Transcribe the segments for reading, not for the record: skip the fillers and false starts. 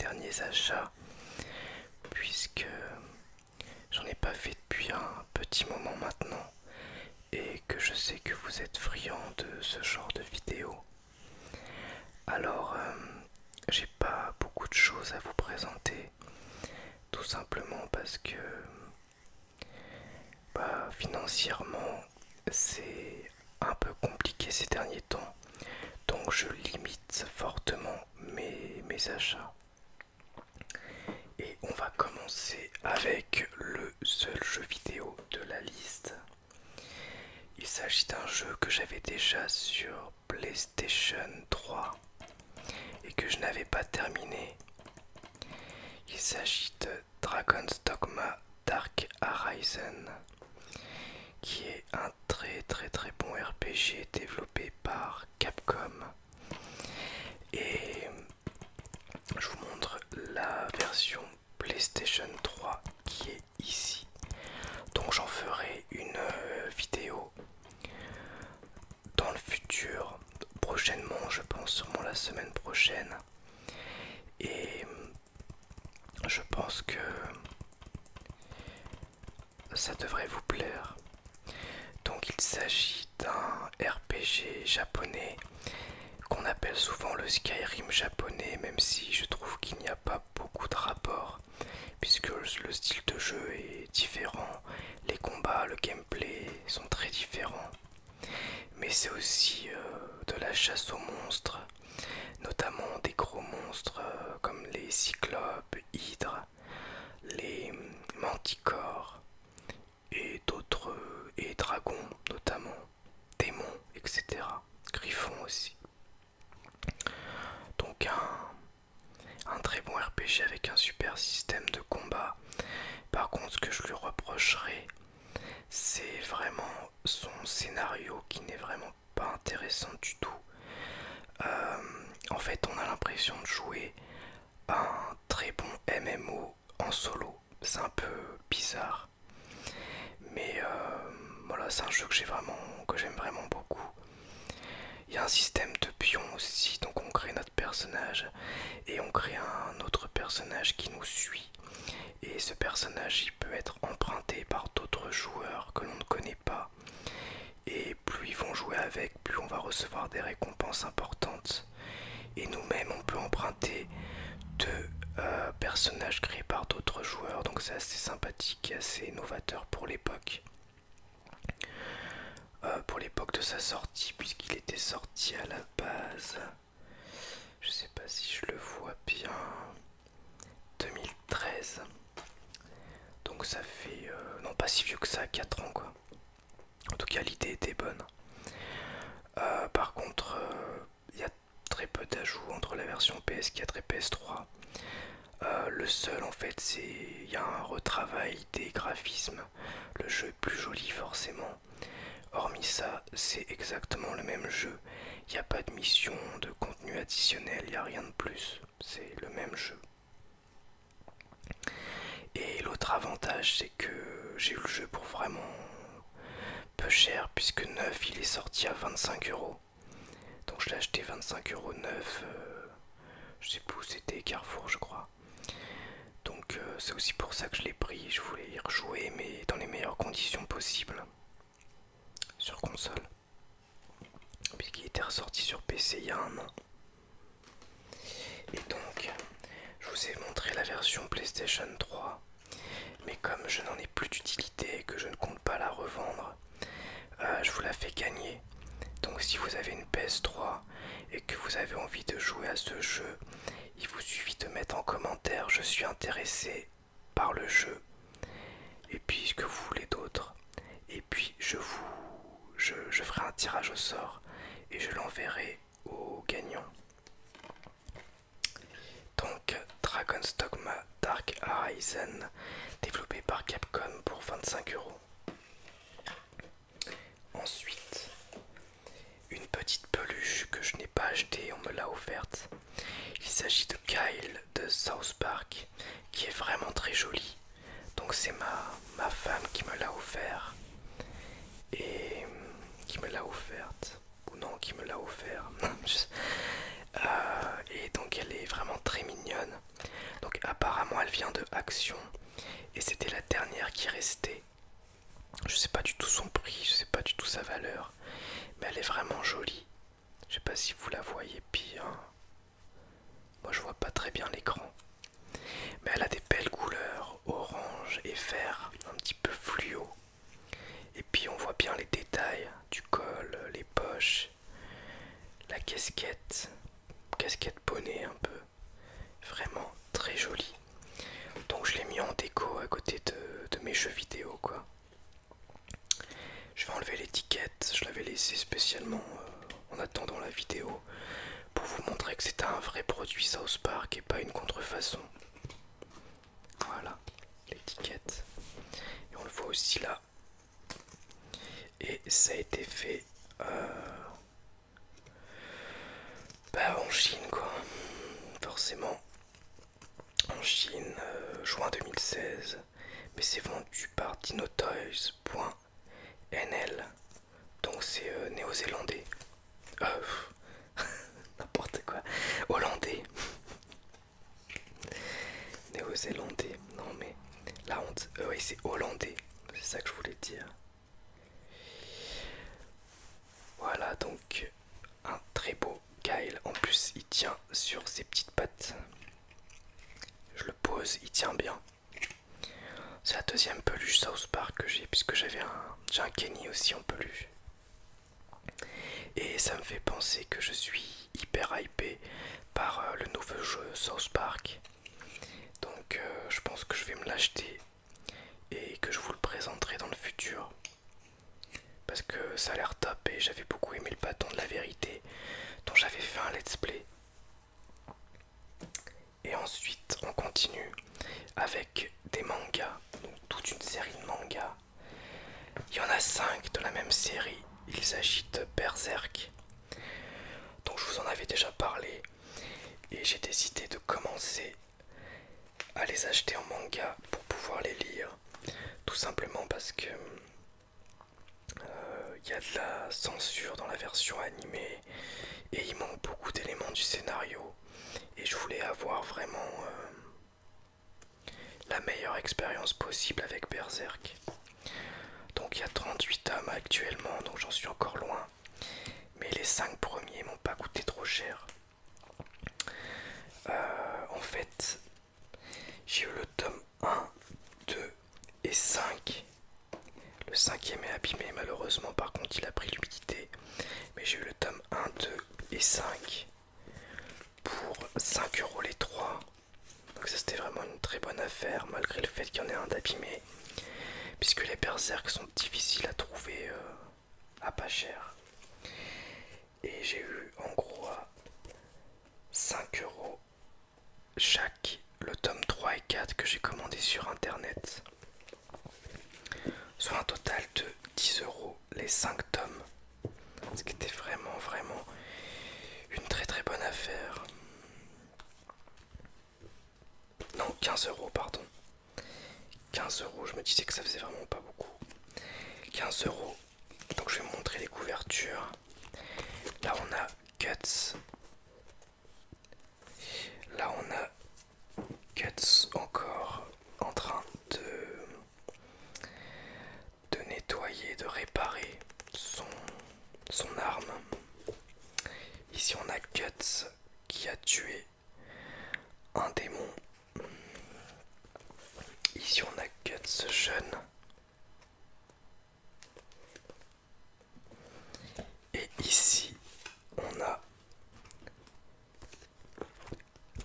derniers achats, puisque j'en ai pas fait depuis un petit moment maintenant et que je sais que vous êtes friands de ce genre de vidéos. Alors, j'ai pas beaucoup de choses à vous présenter, tout simplement parce que financièrement c'est un peu compliqué ces derniers temps, donc je limite fortement mes achats. Et on va commencer avec le seul jeu vidéo de la liste. Il s'agit d'un jeu que j'avais déjà sur PlayStation 3 et que je n'avais pas terminé. Il s'agit de Dragon's Dogma Dark Horizon, qui est un très bon RPG développé par Capcom. Et je vous montre la version PlayStation 3 qui est ici. Donc j'en ferai une vidéo dans le futur, prochainement, je pense sûrement la semaine prochaine. Et je pense que ça devrait vous plaire. Donc il s'agit d'un RPG japonais qu'on appelle souvent le Skyrim japonais, même si je trouve qu'il n'y a pas beaucoup de rapport, puisque le style de jeu est différent, les combats, le gameplay sont très différents. Mais c'est aussi de la chasse aux monstres, notamment des gros monstres comme les cyclopes, hydres, les manticores et d'autres, et dragons notamment, démons, etc. Griffons aussi. Donc un très bon RPG avec un super système de combat. Par contre, ce que je lui reprocherais, c'est vraiment son scénario qui n'est vraiment pas intéressant du tout. En fait, on a l'impression de jouer un très bon MMO en solo. C'est un peu bizarre. Mais voilà, c'est un jeu que j'aime vraiment beaucoup. Il y a un système de pions aussi, donc on crée notre personnage et on crée un autre personnage qui nous suit. Et ce personnage, il peut être emprunté par d'autres joueurs que l'on ne connaît pas. Et plus ils vont jouer avec, plus on va recevoir des récompenses importantes. Et nous-mêmes, on peut emprunter deux personnages créés par d'autres joueurs. Donc c'est assez sympathique et assez novateur pour l'époque de sa sortie, puisqu'il était sorti à la base, je sais pas si je le vois bien, 2013. Donc ça fait non pas si vieux que ça, 4 ans quoi. En tout cas l'idée était bonne. Par contre il y a très peu d'ajouts entre la version PS4 et PS3. Le seul en fait, c'est il y a un retravail des graphismes. Le jeu est plus joli forcément. Hormis ça, c'est exactement le même jeu. Il n'y a pas de mission, de contenu additionnel, il n'y a rien de plus. C'est le même jeu. Et l'autre avantage, c'est que j'ai eu le jeu pour vraiment peu cher, puisque neuf, il est sorti à 25 €. Donc je l'ai acheté 25 € neuf. Je sais plus où c'était, Carrefour, je crois. Donc c'est aussi pour ça que je l'ai pris. Je voulais y rejouer, mais dans les meilleures conditions possibles sur console, puisqu'il était ressorti sur PC il y a un an. Et donc je vous ai montré la version PlayStation 3, mais comme je n'en ai plus d'utilité et que je ne compte pas la revendre, je vous la fais gagner. Donc si vous avez une PS3 et que vous avez envie de jouer à ce jeu, il vous suffit de mettre en commentaire je suis intéressé par le jeu et puis ce que vous voulez d'autre, et puis je ferai un tirage au sort et je l'enverrai aux gagnants. Donc Dragon's Dogma Dark Horizon, développé par Capcom pour 25 €. Ensuite, une petite peluche que je n'ai pas achetée, on me l'a offerte. Il s'agit de Kyle de South Park, qui est vraiment très jolie. Donc c'est ma femme qui me l'a offert. Et qui me l'a offerte. Ou non, qui me l'a offert. Et donc elle est vraiment très mignonne. Action et c'était la dernière qui restait. Je sais pas du tout son prix, je sais pas du tout sa valeur, mais elle est vraiment jolie. Je sais pas si vous la voyez bien. Moi je vois pas très bien l'écran. Mais elle a des belles couleurs, orange et vert, un petit peu fluo. Et puis on voit bien les détails du col, les poches, la casquette, casquette bonnet un peu. Vraiment très jolie. Donc je l'ai mis en déco à côté de mes jeux vidéo quoi. Je vais enlever l'étiquette, je l'avais laissé spécialement en attendant la vidéo pour vous montrer que c'était un vrai produit South Park et pas une contrefaçon. Voilà l'étiquette. Et on le voit aussi là. Et ça a été fait en Chine quoi. Forcément. En Chine, juin 2016. Mais c'est vendu par dinotoys.nl. Donc c'est néo-zélandais. N'importe quoi. Hollandais. Néo-zélandais. Non mais la honte. Oui c'est hollandais. C'est ça que je voulais dire. Voilà donc un très beau Kyle. En plus il tient sur ses petites pattes. Je le pose, il tient bien. C'est la deuxième peluche South Park que j'ai puisque j'ai un Kenny aussi en peluche. Et ça me fait penser que je suis hyper hypé par le nouveau jeu South Park. Donc je pense que je vais me l'acheter et que je vous le présenterai dans le futur. Parce que ça a l'air top et j'avais beaucoup aimé le bâton de la vérité dont j'avais fait un let's play. Et ensuite on continue avec des mangas, donc toute une série de mangas. Il y en a 5 de la même série, il s'agit de Berserk. Donc je vous en avais déjà parlé et j'ai décidé de commencer à les acheter en manga pour pouvoir les lire. Tout simplement parce que y a de la censure dans la version animée et il manque beaucoup d'éléments du scénario et je voulais avoir vraiment la meilleure expérience possible avec Berserk. Donc il y a 38 tomes actuellement, donc j'en suis encore loin. Mais les 5 premiers m'ont pas coûté trop cher. En fait, j'ai eu le tome 1, 2 et 5. Le cinquième est abîmé malheureusement, par contre il a pris l'humidité. Mais j'ai eu le tome 1, 2 et 5 pour 5 € les 3. Donc ça c'était vraiment une très bonne affaire malgré le fait qu'il y en ait un d'abîmé. Puisque les berserks sont difficiles à trouver à pas cher. Et j'ai eu en gros à 5 € chaque le tome 3 et 4 que j'ai commandé sur internet. Soit un total de 10 € les 5 tomes. Ce qui était vraiment une très bonne affaire. Non, 15 € pardon. 15 €, je me disais que ça faisait vraiment pas beaucoup. 15 €. Donc je vais vous montrer les couvertures. Là on a Guts. Là on a Guts encore en train de nettoyer, de réparer son arme. Ici on a Guts qui a tué un démon. Ici on a Guts jeune. Et ici on a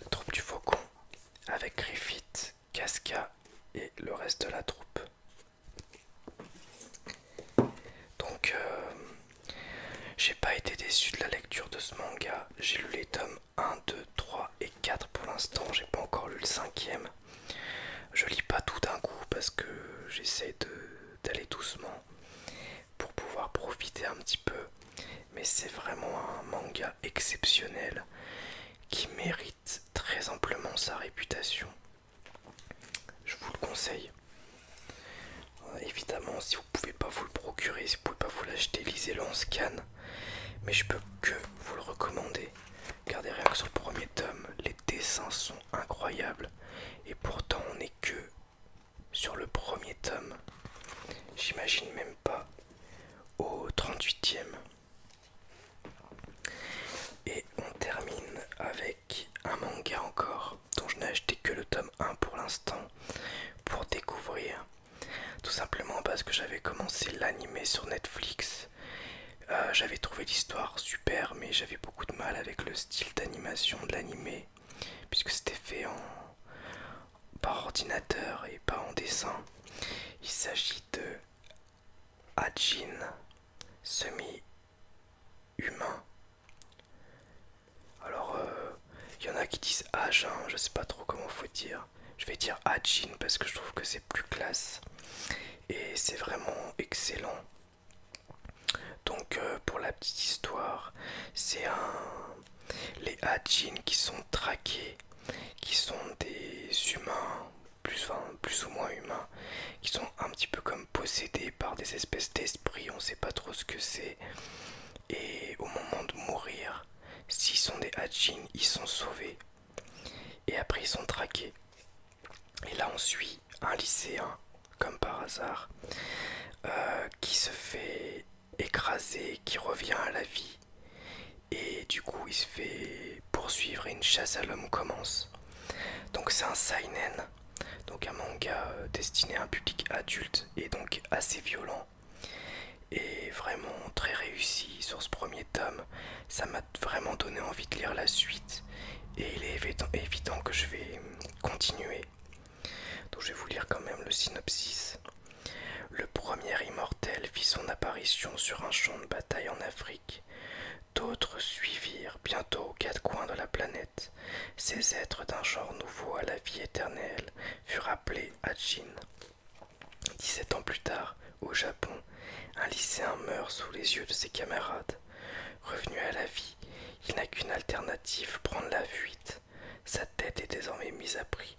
la troupe du faucon avec Griffith, Casca et le reste de la troupe. Donc j'ai pas été déçu de la lecture de ce manga. J'ai lu les tomes 1, 2, 3 et 4 pour l'instant. J'ai pas encore lu le 5e. Je lis pas tout d'un coup parce que j'essaie d'aller doucement pour pouvoir profiter un petit peu. Mais c'est vraiment un manga exceptionnel qui mérite très amplement sa réputation. Je vous le conseille. Évidemment, si vous pouvez pas vous le procurer, si vous pouvez pas vous l'acheter, lisez-le en scan. Mais je peux que vous le recommander. Regardez rien que sur le premier tome, les dessins sont incroyables. Et pourtant on n'est que parce que j'avais commencé l'animé sur Netflix. J'avais trouvé l'histoire super, mais j'avais beaucoup de mal avec le style d'animation de l'animé, puisque c'était fait par ordinateur et pas en dessin. Il s'agit de Hajin, semi-humain. Alors, il y en a qui disent Hajin, je sais pas trop comment faut dire. Je vais dire Hajin parce que je trouve que c'est plus classe. Et c'est vraiment excellent. Donc pour la petite histoire, c'est les Hajin qui sont traqués, qui sont des humains, plus ou moins humains, qui sont un petit peu comme possédés par des espèces d'esprits, on sait pas trop ce que c'est. Et au moment de mourir, s'ils sont des Hajin, ils sont sauvés. Et après ils sont traqués. Et là on suit un lycéen, comme par hasard, qui se fait écraser, qui revient à la vie. Et du coup il se fait poursuivre et une chasse à l'homme commence. Donc c'est un seinen, donc un manga destiné à un public adulte et donc assez violent. Et vraiment très réussi sur ce premier tome. Ça m'a vraiment donné envie de lire la suite. Et il est évident que je vais continuer. Donc je vais vous lire quand même le synopsis. Le premier immortel fit son apparition sur un champ de bataille en Afrique. D'autres suivirent bientôt aux quatre coins de la planète. Ces êtres d'un genre nouveau à la vie éternelle furent appelés Hajin. 17 ans plus tard, au Japon, un lycéen meurt sous les yeux de ses camarades. Revenu à la vie, il n'a qu'une alternative, prendre la fuite. Sa tête est désormais mise à prix.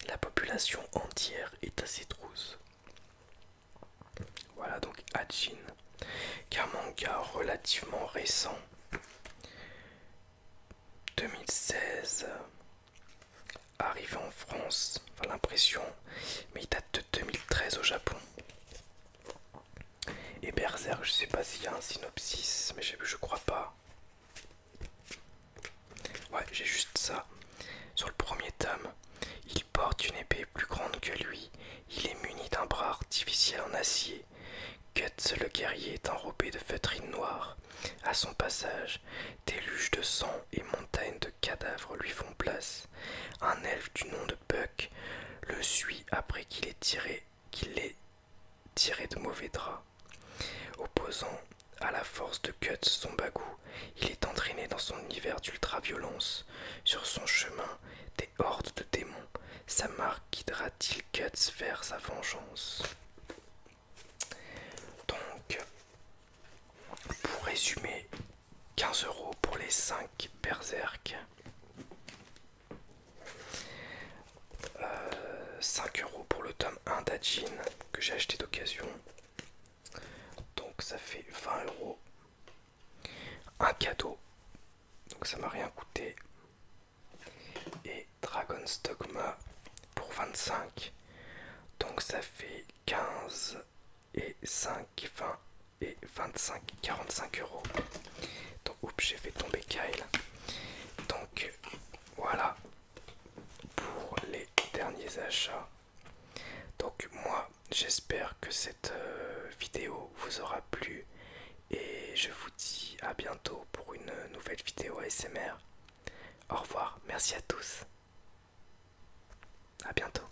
La population entière est à ses trousses. Voilà donc Hajin, qui est un manga relativement récent. 2016, arrivé en France, enfin l'impression, mais il date de 2013 au Japon. Et Berserk, je sais pas s'il y a un synopsis, mais je crois pas. Ouais, j'ai juste ça. Sur le premier tome, il porte une épée plus grande que lui. Il est muni d'un bras artificiel en acier. Guts, le guerrier, est enrobé de feutrine noire. À son passage, déluge de sang et montagnes de cadavres lui font place. Un elfe du nom de Buck le suit après qu'il l'ait tiré de mauvais draps. Opposant à la force de Guts son bagou, il est entraîné dans son univers d'ultra-violence. Sur son chemin, des hordes de démons. Sa marque guidera-t-il Guts vers sa vengeance? Donc, pour résumer, 15 € pour les 5 Berserk, 5 € pour le tome 1 d'Hajin que j'ai acheté d'occasion. Donc ça fait 20 €. Un cadeau, donc ça m'a rien coûté. Et Dragon's Dogma pour 25. Donc ça fait 15 et 5, 20 et 25, 45 €. Donc oups, j'ai fait tomber Kyle. Donc voilà pour les derniers achats. Donc moi j'espère que cette vidéo vous aura plu et je vous dis à bientôt pour une nouvelle vidéo ASMR. Au revoir, merci à tous. À bientôt.